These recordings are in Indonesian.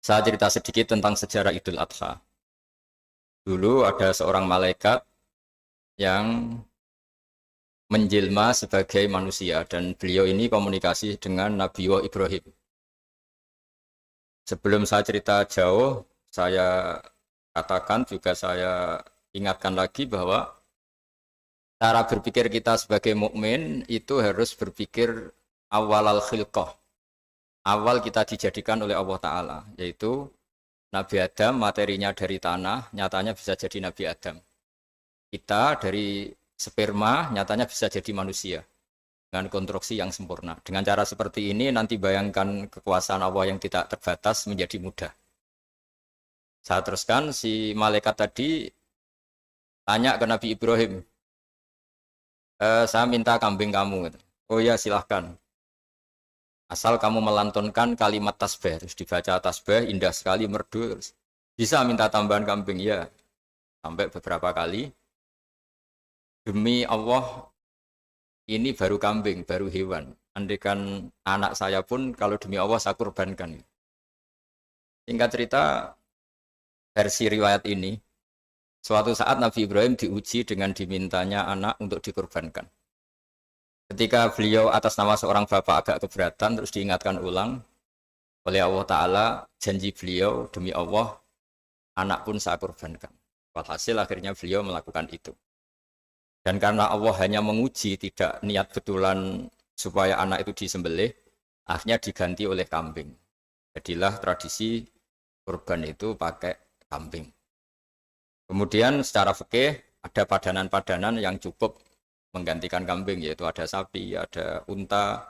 Saya cerita sedikit tentang sejarah Idul Adha. Dulu ada seorang malaikat yang menjelma sebagai manusia dan beliau ini komunikasi dengan Nabi Ibrahim. Sebelum saya cerita jauh, saya katakan juga saya ingatkan lagi bahwa cara berpikir kita sebagai mukmin itu harus berpikir awal al-khilqah. Awal kita dijadikan oleh Allah Ta'ala, yaitu Nabi Adam materinya dari tanah, nyatanya bisa jadi Nabi Adam. Kita dari sperma, nyatanya bisa jadi manusia dengan konstruksi yang sempurna. Dengan cara seperti ini, nanti bayangkan kekuasaan Allah yang tidak terbatas menjadi mudah. Saya teruskan, si malaikat tadi tanya ke Nabi Ibrahim, saya minta kambing kamu. Oh ya, silahkan. Asal kamu melantunkan kalimat tasbih, terus dibaca tasbih, indah sekali, merdu, terus bisa minta tambahan kambing, ya. Sampai beberapa kali. Demi Allah, ini baru kambing, baru hewan. Andaikan anak saya pun, kalau demi Allah saya kurbankan. Singkat cerita, versi riwayat ini, suatu saat Nabi Ibrahim diuji dengan dimintanya anak untuk dikurbankan. Ketika beliau atas nama seorang bapak agak keberatan, terus diingatkan ulang oleh Allah Ta'ala, janji beliau, demi Allah, anak pun saya kurbankan. Walhasil akhirnya beliau melakukan itu. Dan karena Allah hanya menguji, tidak niat betulan supaya anak itu disembelih, akhirnya diganti oleh kambing. Jadilah tradisi kurban itu pakai kambing. Kemudian secara fikih ada padanan-padanan yang cukup menggantikan kambing, yaitu ada sapi, ada unta,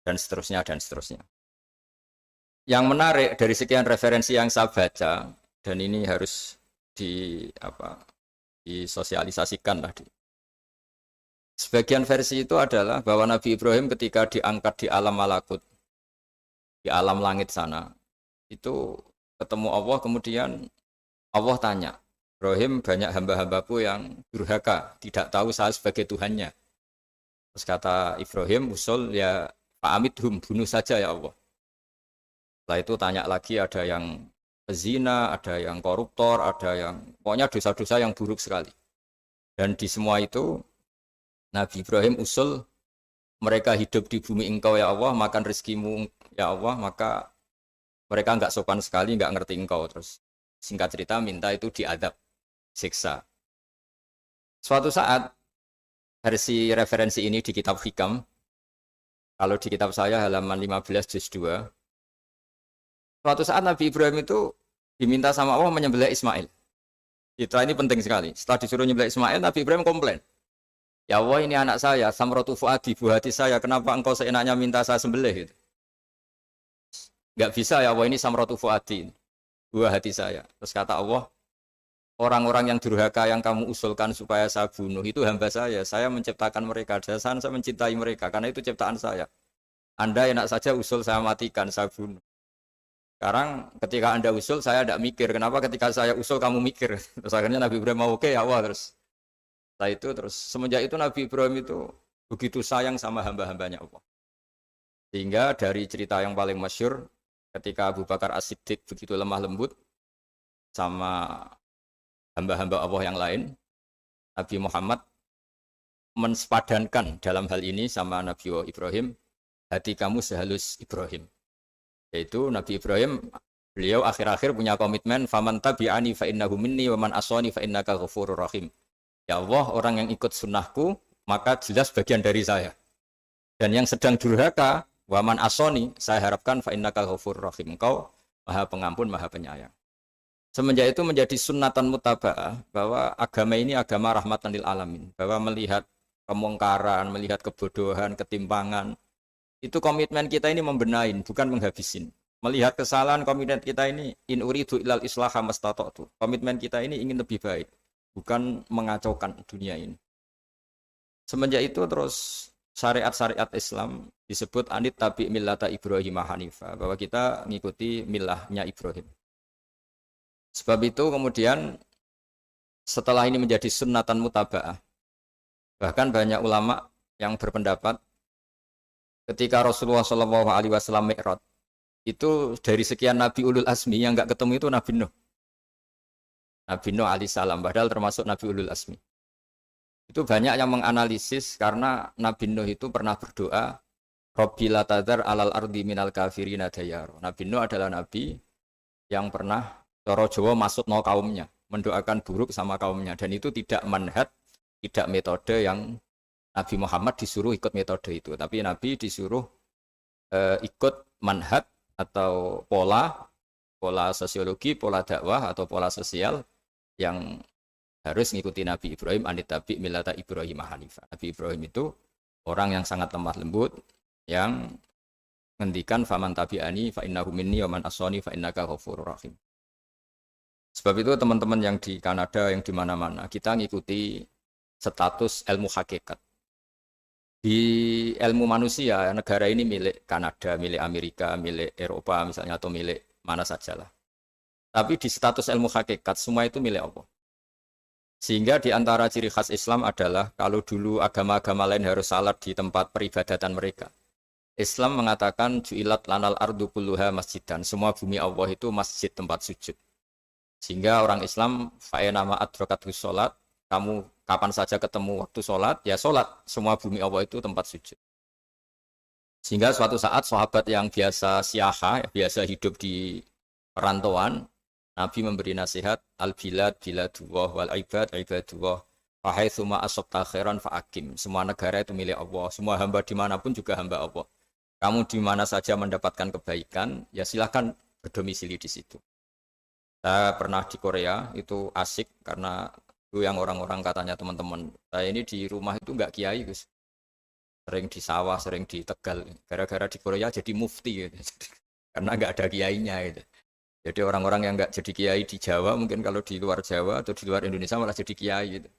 dan seterusnya, dan seterusnya. Yang menarik dari sekian referensi yang saya baca, dan ini harus disosialisasikan lah. Sebagian versi itu adalah bahwa Nabi Ibrahim ketika diangkat di alam malakut, di alam langit sana, itu ketemu Allah, kemudian Allah tanya, Ibrahim, banyak hamba-hambaku yang durhaka, tidak tahu saya sebagai Tuhannya. Terus kata Ibrahim, usul ya fa'amidhum, bunuh saja ya Allah. Setelah itu tanya lagi, ada yang pezina, ada yang koruptor, ada yang pokoknya dosa-dosa yang buruk sekali. Dan di semua itu Nabi Ibrahim usul, mereka hidup di bumi engkau ya Allah, makan rezekimu ya Allah, maka mereka enggak sopan sekali, enggak ngerti engkau. Terus singkat cerita minta itu diadab, siksa. Suatu saat, versi referensi ini di kitab Hikam, kalau di kitab saya halaman 15 juz 2, suatu saat Nabi Ibrahim itu diminta sama Allah menyembelih Ismail. Citra ini penting sekali. Setelah disuruh menyembelih Ismail, Nabi Ibrahim komplain. Ya Allah, ini anak saya, samratu fuadi, buah hati saya, kenapa engkau seenaknya minta saya sembelih? Gitu. Enggak bisa ya Allah, ini samratu fuadi, buah hati saya. Terus kata Allah, orang-orang yang durhaka yang kamu usulkan supaya saya bunuh itu hamba saya menciptakan mereka, saya mencintai mereka, karena itu ciptaan saya. Anda enak saja usul saya matikan, saya bunuh. Sekarang ketika Anda usul, saya tidak mikir, kenapa ketika saya usul kamu mikir? Terus akhirnya Nabi Ibrahim mau oke ya Allah, terus setelah itu, terus semenjak itu Nabi Ibrahim itu begitu sayang sama hamba-hambanya Allah. Sehingga dari cerita yang paling masyhur, ketika Abu Bakar As-Siddiq begitu lemah lembut sama hamba-hamba Allah yang lain, Nabi Muhammad mensepadankan dalam hal ini sama Nabi Ibrahim, hati kamu sehalus Ibrahim. Yaitu Nabi Ibrahim, beliau akhir-akhir punya komitmen, faman tabi'ani fa innahu minni wa man asani fa innaka ghafurur rahim. Ya Allah, orang yang ikut sunnahku, maka jelas bagian dari saya. Dan yang sedang durhaka, wa man asani, saya harapkan fa innaka ghafurur rahim. Engkau maha pengampun, maha penyayang. Semenjak itu menjadi sunnatan mutaba'ah, bahwa agama ini agama rahmatan lil alamin. Bahwa melihat kemungkaran, melihat kebodohan, ketimpangan, itu komitmen kita ini membenahin, bukan menghabisin. Melihat kesalahan, komitmen kita ini, in uridu ilal islaha mastata'tu. Komitmen kita ini ingin lebih baik, bukan mengacaukan dunia ini. Semenjak itu terus syariat-syariat Islam disebut anit tabi millata Ibrahim Hanifah, bahwa kita mengikuti milahnya Ibrahim. Sebab itu kemudian setelah ini menjadi sunnatan mutaba'ah, bahkan banyak ulama yang berpendapat ketika Rasulullah SAW Mi'raj, Itu dari sekian Nabi Ulul Azmi yang nggak ketemu itu Nabi Nuh. Nabi Nuh alaihissalam, padahal termasuk Nabi Ulul Azmi. Itu banyak yang menganalisis karena Nabi Nuh itu pernah berdoa, Rabbi la tadhar alal ardi minal kafirina dayaro. Nabi Nuh adalah Nabi yang pernah coro Jawa masuk no kaumnya, mendoakan buruk sama kaumnya. Dan itu tidak manhaj, tidak metode yang Nabi Muhammad disuruh ikut metode itu. Tapi Nabi disuruh ikut manhaj atau pola sosiologi, pola dakwah atau pola sosial yang harus mengikuti Nabi Ibrahim anitabi millata Ibrahim hanifa. Nabi Ibrahim itu orang yang sangat lemah lembut, yang ngendikan faman tabi'ani fa innahu minni wa man asani fa innaka ghafurur rahim. Sebab itu teman-teman yang di Kanada, yang di mana-mana, kita ngikuti status ilmu hakikat. Di ilmu manusia, negara ini milik Kanada, milik Amerika, milik Eropa misalnya, atau milik mana sajalah. Tapi di status ilmu hakikat, semua itu milik Allah. Sehingga di antara ciri khas Islam adalah kalau dulu agama-agama lain harus salat di tempat peribadatan mereka. Islam mengatakan ju'ilat lanal ardu kulluha masjidan. Semua bumi Allah itu masjid tempat sujud. Sehingga orang Islam fa'enama adrokatuh sholat, kamu kapan saja ketemu waktu sholat, ya sholat. Semua bumi Allah itu tempat sujud. Sehingga suatu saat sahabat yang biasa siaha, biasa hidup di perantauan, Nabi memberi nasihat, al-bilad biladullah wal ibad ibadullah fahaitsuma asabta khairan fa'akim. Semua negara itu milik Allah, semua hamba dimanapun juga hamba Allah. Kamu di mana saja mendapatkan kebaikan, ya silahkan berdomisili di situ. Saya pernah di Korea, itu asik karena itu yang orang-orang katanya teman-teman. Saya ini di rumah itu enggak kiai, Gus. Sering di sawah, sering di Tegal. Gara-gara di Korea jadi mufti gitu. Karena enggak ada kiainya gitu. Jadi orang-orang yang enggak jadi kiai di Jawa, mungkin kalau di luar Jawa atau di luar Indonesia malah jadi kiai gitu.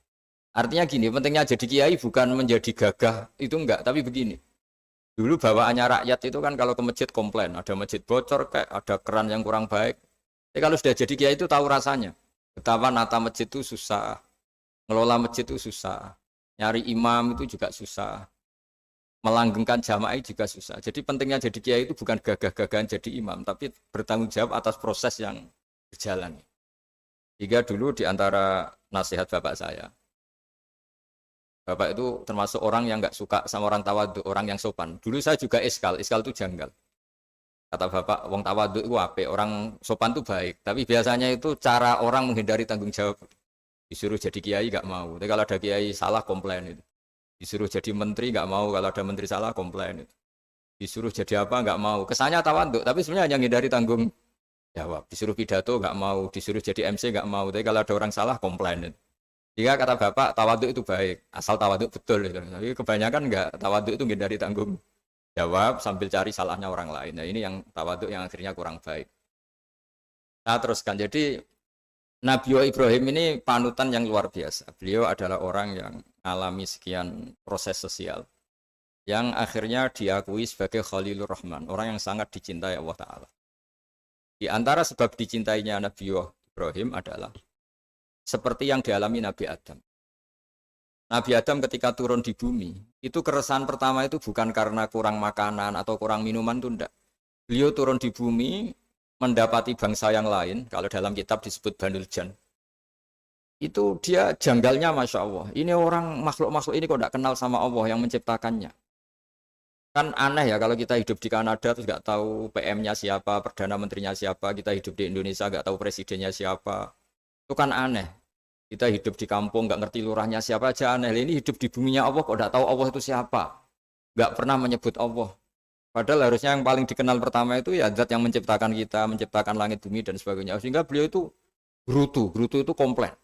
Artinya gini, pentingnya jadi kiai bukan menjadi gagah, itu enggak, tapi begini. Dulu bawaannya rakyat itu kan kalau ke masjid komplain, ada masjid bocor, kayak ada keran yang kurang baik. Tapi kalau sudah jadi kiai itu tahu rasanya. Betapa nata masjid itu susah, ngelola masjid itu susah, nyari imam itu juga susah, melanggengkan jamaah juga susah. Jadi pentingnya jadi kiai itu bukan gagah-gagahan jadi imam, tapi bertanggung jawab atas proses yang berjalan. Jika dulu di antara nasihat bapak saya, bapak itu termasuk orang yang nggak suka sama orang tawadhu, orang yang sopan. Dulu saya juga iskal itu janggal. Kata bapak, wong tawadhu itu apik, orang sopan itu baik. Tapi biasanya itu cara orang menghindari tanggung jawab. Disuruh jadi kiai nggak mau. Tapi kalau ada kiai salah komplain itu. Disuruh jadi menteri nggak mau, kalau ada menteri salah komplain itu. Disuruh jadi apa nggak mau. Kesannya tawadhu, tapi sebenarnya hanya menghindari tanggung jawab. Disuruh pidato nggak mau, disuruh jadi MC nggak mau. Tapi kalau ada orang salah komplain itu. Jika kata bapak, tawaduk itu baik, asal tawaduk betul. Gitu. Tapi kebanyakan enggak, tawaduk itu menghindari tanggung jawab sambil cari salahnya orang lain. Nah ini yang tawaduk yang akhirnya kurang baik. Nah teruskan, jadi Nabi Ibrahim ini panutan yang luar biasa. Beliau adalah orang yang alami sekian proses sosial, yang akhirnya diakui sebagai Khalilur Rahman, orang yang sangat dicintai Allah Ta'ala. Di antara sebab dicintainya Nabi Ibrahim adalah seperti yang dialami Nabi Adam. Nabi Adam ketika turun di bumi, itu keresahan pertama itu bukan karena kurang makanan atau kurang minuman, itu enggak. Beliau turun di bumi, mendapati bangsa yang lain, kalau dalam kitab disebut Banul Jan. Itu dia janggalnya Masya Allah. Ini orang makhluk-makhluk ini kok enggak kenal sama Allah yang menciptakannya. Kan aneh ya kalau kita hidup di Kanada terus enggak tahu PM-nya siapa, Perdana Menterinya siapa, kita hidup di Indonesia enggak tahu presidennya siapa. Itu kan aneh. Kita hidup di kampung nggak ngerti lurahnya siapa aja aneh. Ini hidup di buminya Allah kok nggak tahu Allah itu siapa. Nggak pernah menyebut Allah. Padahal harusnya yang paling dikenal pertama itu ya zat yang menciptakan kita, menciptakan langit bumi dan sebagainya. Sehingga beliau itu brutu itu komplain.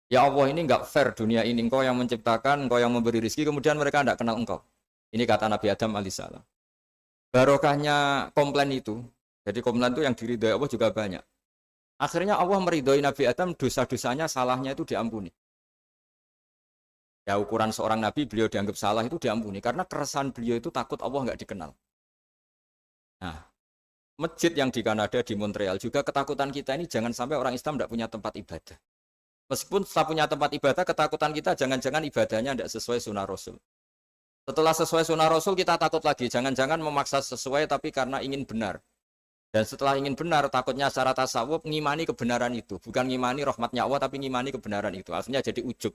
Ya Allah ini nggak fair dunia ini. Engkau yang menciptakan, engkau yang memberi rezeki, kemudian mereka nggak kenal engkau. Ini kata Nabi Adam alaihissalam. Barokahnya komplain itu. Jadi komplain itu yang diridhoi Allah juga banyak. Akhirnya Allah meridhoi Nabi Adam, dosa-dosanya, salahnya itu diampuni. Ya ukuran seorang Nabi, beliau dianggap salah itu diampuni. Karena keresahan beliau itu takut Allah nggak dikenal. Nah, masjid yang di Kanada, di Montreal juga ketakutan kita ini jangan sampai orang Islam tidak punya tempat ibadah. Meskipun setelah punya tempat ibadah, ketakutan kita jangan-jangan ibadahnya tidak sesuai sunnah Rasul. Setelah sesuai sunnah Rasul kita takut lagi, jangan-jangan memaksa sesuai tapi karena ingin benar. Dan setelah ingin benar, takutnya secara tasawuf ngimani kebenaran itu. Bukan ngimani rahmatnya Allah, tapi ngimani kebenaran itu. Akhirnya jadi ujub.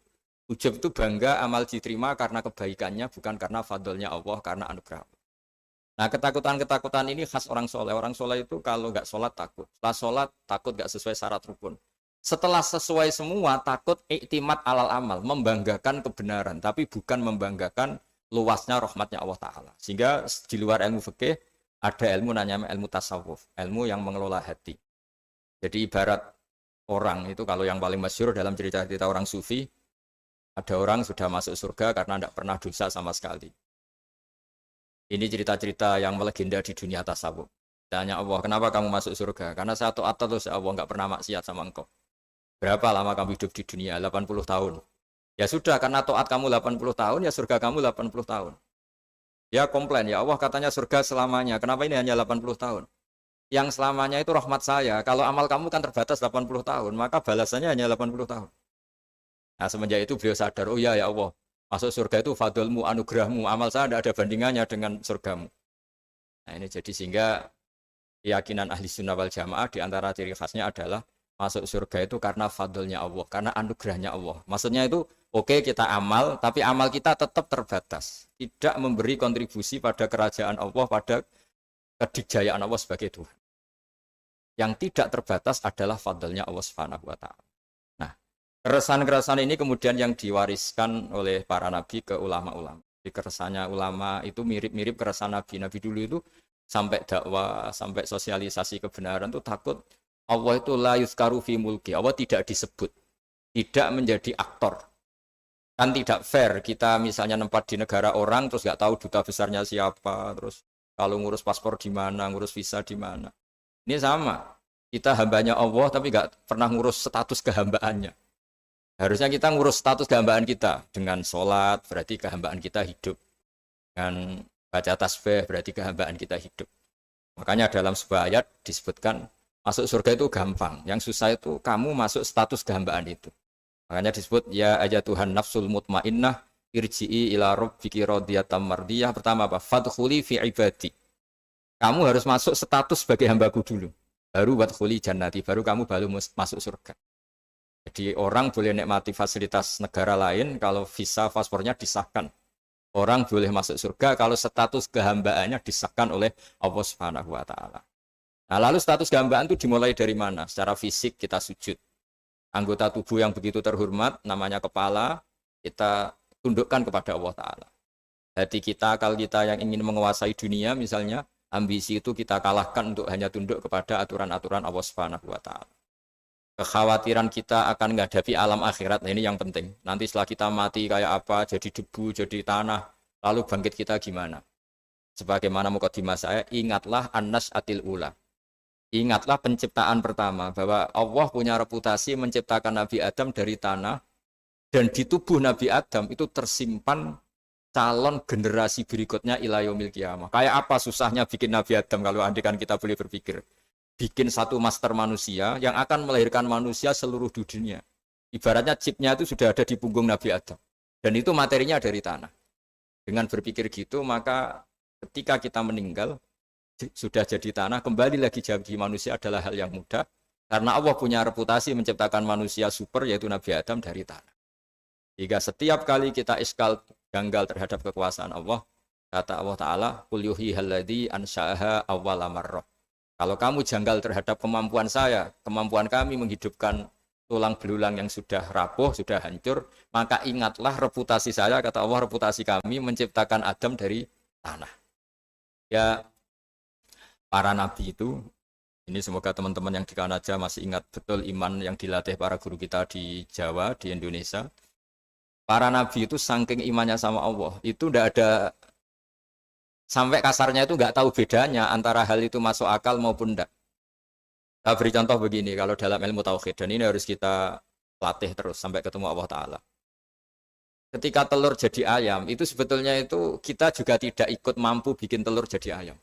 Ujub itu bangga amal diterima karena kebaikannya, bukan karena fadlnya Allah, karena anugerah. Nah, ketakutan-ketakutan ini khas orang soleh. Orang soleh itu kalau nggak sholat takut. Setelah sholat takut nggak sesuai syarat rukun. Setelah sesuai semua takut iktimat alal amal. Membanggakan kebenaran. Tapi bukan membanggakan luasnya rahmatnya Allah Ta'ala. Sehingga di luar ilmu fikih ada ilmu namanya ilmu tasawuf. Ilmu yang mengelola hati. Jadi ibarat orang itu kalau yang paling masyhur dalam cerita-cerita orang sufi. Ada orang sudah masuk surga karena tidak pernah dosa sama sekali. Ini cerita-cerita yang melegenda di dunia tasawuf. Tanya Allah, kenapa kamu masuk surga? Karena saya taat terus Allah, nggak pernah maksiat sama engkau. Berapa lama kamu hidup di dunia? 80 tahun. Ya sudah, karena taat kamu 80 tahun, ya surga kamu 80 tahun. Ya komplain, ya Allah katanya surga selamanya. Kenapa ini hanya 80 tahun? Yang selamanya itu rahmat saya. Kalau amal kamu kan terbatas 80 tahun, maka balasannya hanya 80 tahun. Nah semenjak itu beliau sadar, oh ya Allah. Masuk surga itu fadlmu, anugerahmu, amal saya tidak ada bandingannya dengan surgamu. Nah ini jadi sehingga keyakinan ahli sunnah wal jamaah di antara ciri khasnya adalah masuk surga itu karena fadlnya Allah, karena anugerahnya Allah. Maksudnya itu oke, kita amal, tapi amal kita tetap terbatas. Tidak memberi kontribusi pada kerajaan Allah, pada kedikjayaan Allah sebagai Tuhan. Yang tidak terbatas adalah fadlnya Allah Subhanahu wa Ta'ala. Keresahan-keresahan ini kemudian yang diwariskan oleh para nabi ke ulama-ulama. Di keresahannya ulama itu mirip-mirip keresahan nabi. Nabi dulu itu sampai dakwah, sampai sosialisasi kebenaran itu takut Allah itu la yuzkaru fi mulki. Allah tidak disebut, tidak menjadi aktor. Kan tidak fair kita misalnya nempat di negara orang terus nggak tahu duta besarnya siapa, terus kalau ngurus paspor di mana, ngurus visa di mana. Ini sama. Kita hambanya Allah tapi nggak pernah ngurus status kehambaannya. Harusnya kita ngurus status kehambaan kita. Dengan sholat berarti kehambaan kita hidup. Dengan baca tasbih berarti kehambaan kita hidup. Makanya dalam sebuah ayat disebutkan masuk surga itu gampang. Yang susah itu kamu masuk status kehambaan itu. Makanya disebut ya aja Tuhan nafsul mutmainnah irji'i ila rabbiki radiyatan mardiyah. Pertama apa? Fadkhuli fi ibadi. Kamu harus masuk status sebagai hambaku dulu. Baru wadkhuli jannati. Baru kamu masuk surga. Jadi orang boleh nikmati fasilitas negara lain kalau visa paspornya disahkan. Orang boleh masuk surga kalau status kehambaannya disahkan oleh Allah Subhanahu wa Ta'ala. Nah, lalu status kehambaan itu dimulai dari mana? Secara fisik kita sujud. Anggota tubuh yang begitu terhormat, namanya kepala, kita tundukkan kepada Allah Ta'ala. Hati kita, akal kita yang ingin menguasai dunia, misalnya, ambisi itu kita kalahkan untuk hanya tunduk kepada aturan-aturan Allah Subhanahu wa Ta'ala. Kekhawatiran kita akan menghadapi alam akhirat, nah ini yang penting. Nanti setelah kita mati kayak apa, jadi debu, jadi tanah, lalu bangkit kita gimana? Sebagaimana mukadimah saya, ingatlah an-nas atil ula. Ingatlah penciptaan pertama, bahwa Allah punya reputasi menciptakan Nabi Adam dari tanah, dan di tubuh Nabi Adam itu tersimpan calon generasi berikutnya ila yaumil qiyamah. Kayak apa susahnya bikin Nabi Adam kalau andikan kita boleh berpikir. Bikin satu master manusia yang akan melahirkan manusia seluruh dunia. Ibaratnya chipnya itu sudah ada di punggung Nabi Adam. Dan itu materinya dari tanah. Dengan berpikir gitu, maka ketika kita meninggal, sudah jadi tanah, kembali lagi jadi manusia adalah hal yang mudah. Karena Allah punya reputasi menciptakan manusia super, yaitu Nabi Adam dari tanah. Jika setiap kali kita iskal janggal terhadap kekuasaan Allah, kata Allah Ta'ala, Qul yuhihal ladzi ansha'aha awwala marrah. Kalau kamu janggal terhadap kemampuan saya, kemampuan kami menghidupkan tulang belulang yang sudah rapuh, sudah hancur, maka ingatlah reputasi saya, kata Allah, reputasi kami menciptakan Adam dari tanah. Ya, para nabi itu, ini semoga teman-teman yang di Kanaja masih ingat betul iman yang dilatih para guru kita di Jawa, di Indonesia. Para nabi itu saking imannya sama Allah, itu tidak ada sampai kasarnya itu nggak tahu bedanya antara hal itu masuk akal maupun enggak. Saya beri contoh begini, kalau dalam ilmu tauhid, dan ini harus kita latih terus sampai ketemu Allah Ta'ala. Ketika telur jadi ayam, itu sebetulnya itu kita juga tidak ikut mampu bikin telur jadi ayam.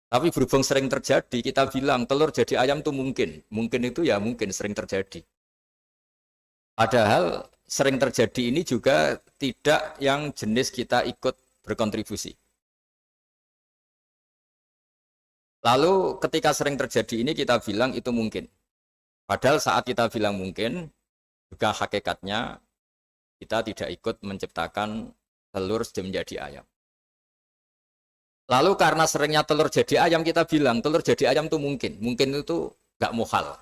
Tapi berhubung sering terjadi, kita bilang telur jadi ayam itu mungkin. Mungkin itu ya mungkin sering terjadi. Padahal sering terjadi ini juga tidak yang jenis kita ikut berkontribusi. Lalu ketika sering terjadi ini kita bilang itu mungkin. Padahal saat kita bilang mungkin, juga hakikatnya kita tidak ikut menciptakan telur menjadi ayam. Lalu karena seringnya telur jadi ayam kita bilang telur jadi ayam itu mungkin. Mungkin itu nggak muhal.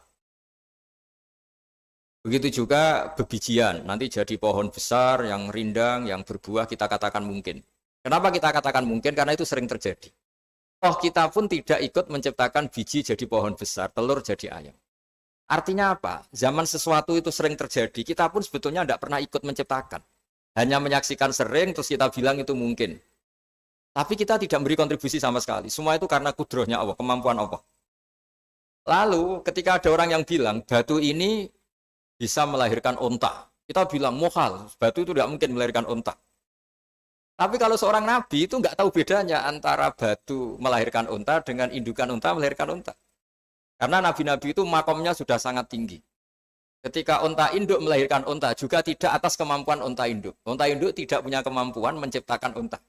Begitu juga bebijian, nanti jadi pohon besar yang rindang, yang berbuah kita katakan mungkin. Kenapa kita katakan mungkin? Karena itu sering terjadi. Oh kita pun tidak ikut menciptakan biji jadi pohon besar, telur jadi ayam. Artinya apa? Zaman sesuatu itu sering terjadi, kita pun sebetulnya tidak pernah ikut menciptakan. Hanya menyaksikan sering, terus kita bilang itu mungkin. Tapi kita tidak beri kontribusi sama sekali. Semua itu karena kudrohnya Allah, kemampuan Allah. Lalu ketika ada orang yang bilang, batu ini bisa melahirkan unta. Kita bilang, mohal, batu itu tidak mungkin melahirkan unta. Tapi kalau seorang nabi itu nggak tahu bedanya antara batu melahirkan unta dengan indukan unta melahirkan unta. Karena nabi-nabi itu makomnya sudah sangat tinggi. Ketika unta induk melahirkan unta juga tidak atas kemampuan unta induk. Unta induk tidak punya kemampuan menciptakan unta.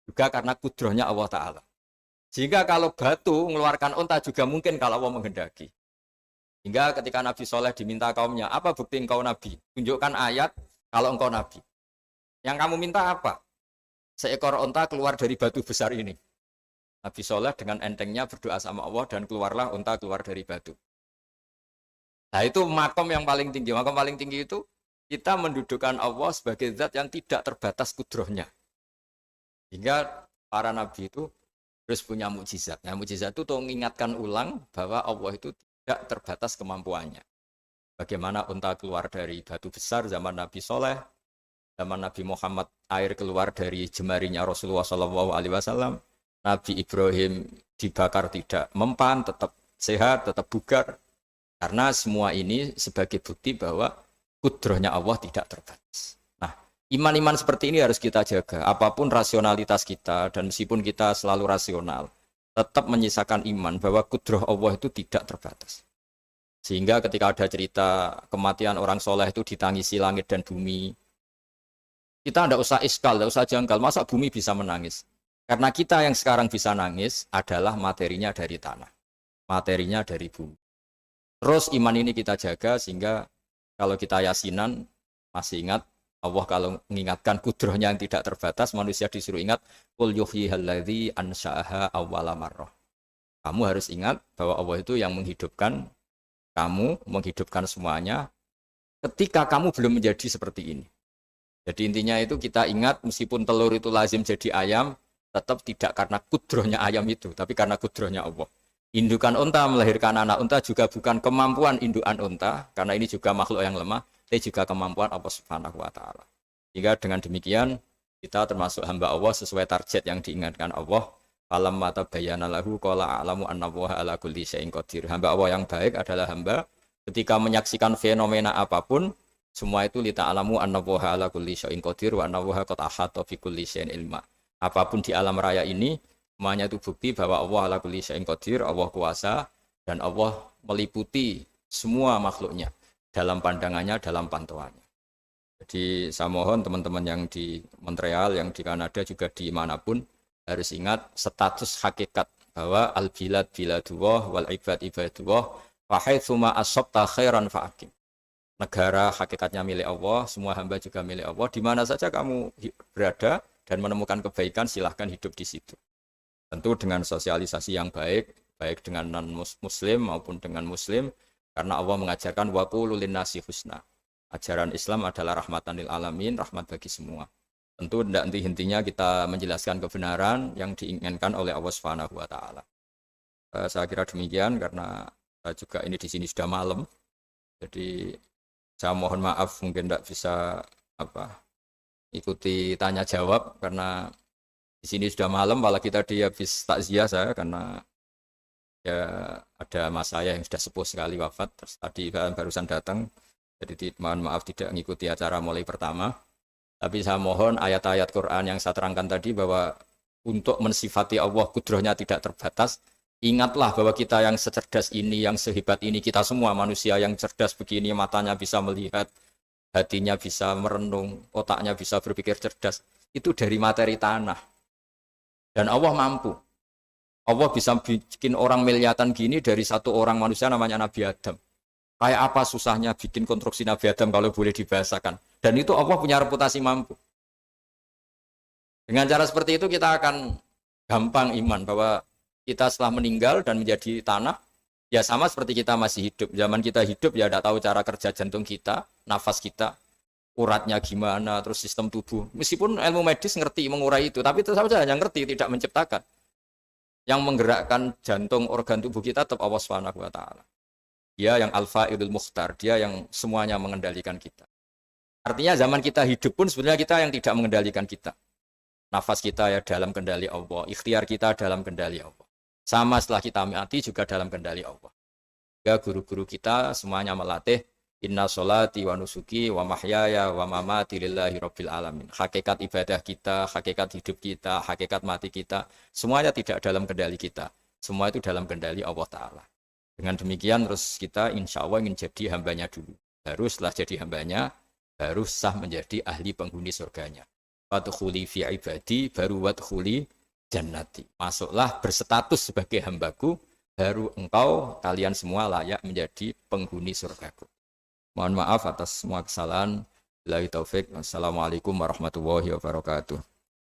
Juga karena kudrohnya Allah Ta'ala. Sehingga kalau batu mengeluarkan unta juga mungkin kalau Allah menghendaki. Hingga ketika Nabi Soleh diminta kaumnya, apa bukti engkau Nabi? Tunjukkan ayat kalau engkau Nabi. Yang kamu minta apa? Seekor unta keluar dari batu besar ini. Nabi Soleh dengan entengnya berdoa sama Allah dan keluarlah unta keluar dari batu. Nah itu makom yang paling tinggi. Makom paling tinggi itu kita mendudukkan Allah sebagai zat yang tidak terbatas kudrohnya. Hingga para nabi itu terus punya mukjizat. Nah mukjizat itu mengingatkan ulang bahwa Allah itu tidak terbatas kemampuannya. Bagaimana unta keluar dari batu besar zaman Nabi Soleh, zaman Nabi Muhammad air keluar dari jemarinya Rasulullah SAW. Nabi Ibrahim dibakar tidak mempan, tetap sehat, tetap bugar. Karena semua ini sebagai bukti bahwa kudrohnya Allah tidak terbatas. Nah, iman-iman seperti ini harus kita jaga. Apapun rasionalitas kita, dan meskipun kita selalu rasional, tetap menyisakan iman bahwa kudroh Allah itu tidak terbatas. Sehingga ketika ada cerita kematian orang soleh itu ditangisi langit dan bumi, kita tidak usah iskal, tidak usah jangkal. Masa bumi bisa menangis? Karena kita yang sekarang bisa nangis adalah materinya dari tanah. Materinya dari bumi. Terus iman ini kita jaga sehingga kalau kita yasinan masih ingat Allah kalau mengingatkan kudrohnya yang tidak terbatas, manusia disuruh ingat qul yuhyihalladzi ansha'aha awwala marrah. Kamu harus ingat bahwa Allah itu yang menghidupkan kamu, menghidupkan semuanya ketika kamu belum menjadi seperti ini. Jadi intinya itu kita ingat meskipun telur itu lazim jadi ayam, tetap tidak karena kudrohnya ayam itu, tapi karena kudrohnya Allah. Indukan unta melahirkan anak unta juga bukan kemampuan indukan unta, karena ini juga makhluk yang lemah, tapi juga kemampuan Allah Subhanahu wa Ta'ala. Jika dengan demikian, kita termasuk hamba Allah sesuai target yang diingatkan Allah. Alam mata bayana lahu qala a'lamu annallaha ala kulli syai'in qadir. Hamba Allah yang baik adalah hamba ketika menyaksikan fenomena apapun, semua itu li ta'lamu annallaha ala kulli syai'in qadir wa annallaha qad ahata bi kulli syai'in ilma. Apapun di alam raya ini, semuanya itu bukti bahwa Allah ala kulli syai'in qadir, Allah kuasa, dan Allah meliputi semua makhluknya dalam pandangannya, dalam pantauannya. Jadi saya mohon teman-teman yang di Montreal, yang di Kanada, juga di manapun, harus ingat status hakikat bahwa al-bilad biladullah wal ibad ibadullah wa haitsuma asabta khairan fa'akim. Negara hakikatnya milik Allah, semua hamba juga milik Allah. Di mana saja kamu berada dan menemukan kebaikan, silahkan hidup di situ. Tentu dengan sosialisasi yang baik, baik dengan non-muslim maupun dengan muslim, karena Allah mengajarkan wa qulu linnasi husna. Ajaran Islam adalah rahmatan lil alamin, rahmat bagi semua. Tentu tidak henti-hentinya kita menjelaskan kebenaran yang diinginkan oleh Allah Subhanahu wa Ta'ala. Saya kira demikian karena juga ini di sini sudah malam. Jadi saya mohon maaf mungkin tidak bisa ikuti tanya jawab karena di sini sudah malam, malah kita di habis takziah saya karena ya ada mas saya yang sudah sepuh sekali wafat, terus tadi barusan datang, jadi mohon maaf tidak mengikuti acara mulai pertama. Tapi saya mohon ayat-ayat Quran yang saya terangkan tadi bahwa untuk mensifati Allah kudrohnya tidak terbatas, ingatlah bahwa kita yang secerdas ini, yang sehebat ini, kita semua manusia yang cerdas begini, matanya bisa melihat, hatinya bisa merenung, otaknya bisa berpikir cerdas, itu dari materi tanah. Dan Allah mampu. Allah bisa bikin orang miliatan gini dari satu orang manusia namanya Nabi Adam. Kayak apa susahnya bikin konstruksi Nabi Adam kalau boleh dibahasakan. Dan itu Allah punya reputasi mampu. Dengan cara seperti itu kita akan gampang iman bahwa kita setelah meninggal dan menjadi tanah, ya sama seperti kita masih hidup. Zaman kita hidup ya tidak tahu cara kerja jantung kita, nafas kita, uratnya gimana, terus sistem tubuh. Meskipun ilmu medis ngerti mengurai itu, tapi tetap saja hanya ngerti, tidak menciptakan. Yang menggerakkan jantung organ tubuh kita tetap Allah Subhanahu wa taala. Dia yang Al-Fa'ilul Mukhtar, dia yang semuanya mengendalikan kita. Artinya zaman kita hidup pun sebenarnya kita yang tidak mengendalikan kita. Nafas kita ya dalam kendali Allah, ikhtiar kita dalam kendali Allah. Sama setelah kita mati juga dalam kendali Allah. Ya guru-guru kita semuanya melatih inna sholati wa nusuki wa mahyaya wa mamati lillahi rabbil alamin. Hakikat ibadah kita, hakikat hidup kita, hakikat mati kita, semuanya tidak dalam kendali kita. Semua itu dalam kendali Allah Ta'ala. Dengan demikian terus kita insya Allah ingin jadi hambanya dulu. Baru setelah jadi hambanya, baru sah menjadi ahli penghuni surganya. Wadkhuli fi ibadi, baru wadkhuli jannati. Masuklah berstatus sebagai hambaku, baru engkau, kalian semua layak menjadi penghuni surgaku. Mohon maaf atas semua kesalahan. Billahi taufik. Wassalamualaikum warahmatullahi wabarakatuh.